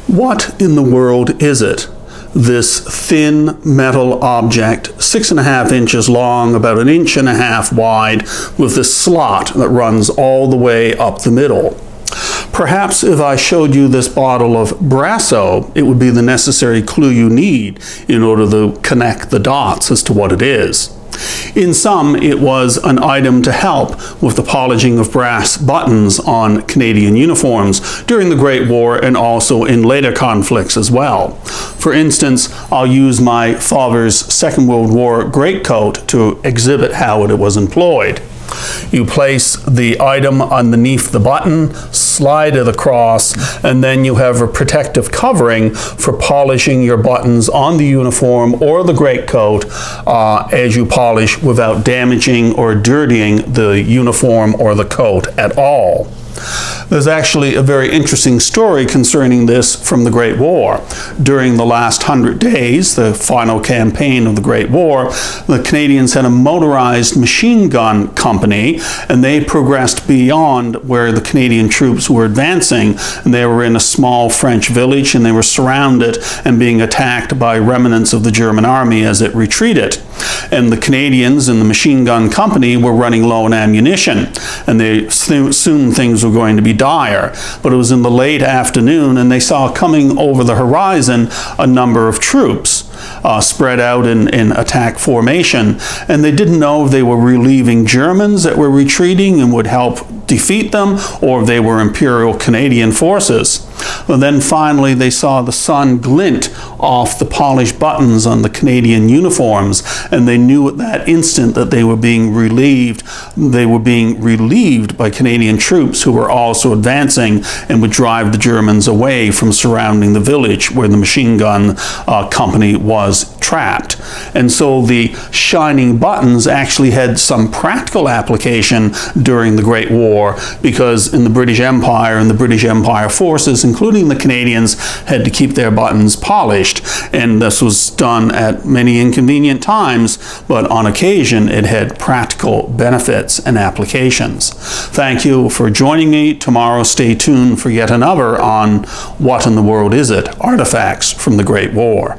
What in the world is it? This thin metal object, 6.5 inches long, about 1.5 inches wide, with this slot that runs all the way up the middle. Perhaps if I showed you this bottle of Brasso, it would be the necessary clue you need in order to connect the dots as to what it is. In sum, it was an item to help with the polishing of brass buttons on Canadian uniforms during the Great War and also in later conflicts as well. For instance, I'll use my father's Second World War greatcoat to exhibit how it was employed. You place the item underneath the button, slide it across, and then you have a protective covering for polishing your buttons on the uniform or the greatcoat as you polish without damaging or dirtying the uniform or the coat at all. There's actually a very interesting story concerning this from the Great War. During the last 100 days, the final campaign of the Great War, the Canadians had a motorized machine gun company, and they progressed beyond where the Canadian troops were advancing, and they were in a small French village, and they were surrounded and being attacked by remnants of the German army as it retreated. And the Canadians and the machine gun company were running low on ammunition, and they soon things were going to be dire. But it was in the late afternoon, and they saw coming over the horizon a number of troops spread out in attack formation, and they didn't know if they were relieving Germans that were retreating and would help defeat them, or if they were Imperial Canadian forces. Well, then finally they saw the sun glint off the polished buttons on the Canadian uniforms, and they knew at that instant that they were being relieved. They were being relieved by Canadian troops who were also advancing and would drive the Germans away from surrounding the village where the machine gun company was trapped. And so the shining buttons actually had some practical application during the Great War, because in the British Empire and the British Empire forces, including the Canadians, had to keep their buttons polished, and this was done at many inconvenient times, but on occasion it had practical benefits and applications. Thank you for joining me. Tomorrow stay tuned for yet another on What in the World Is It? Artifacts from the Great War.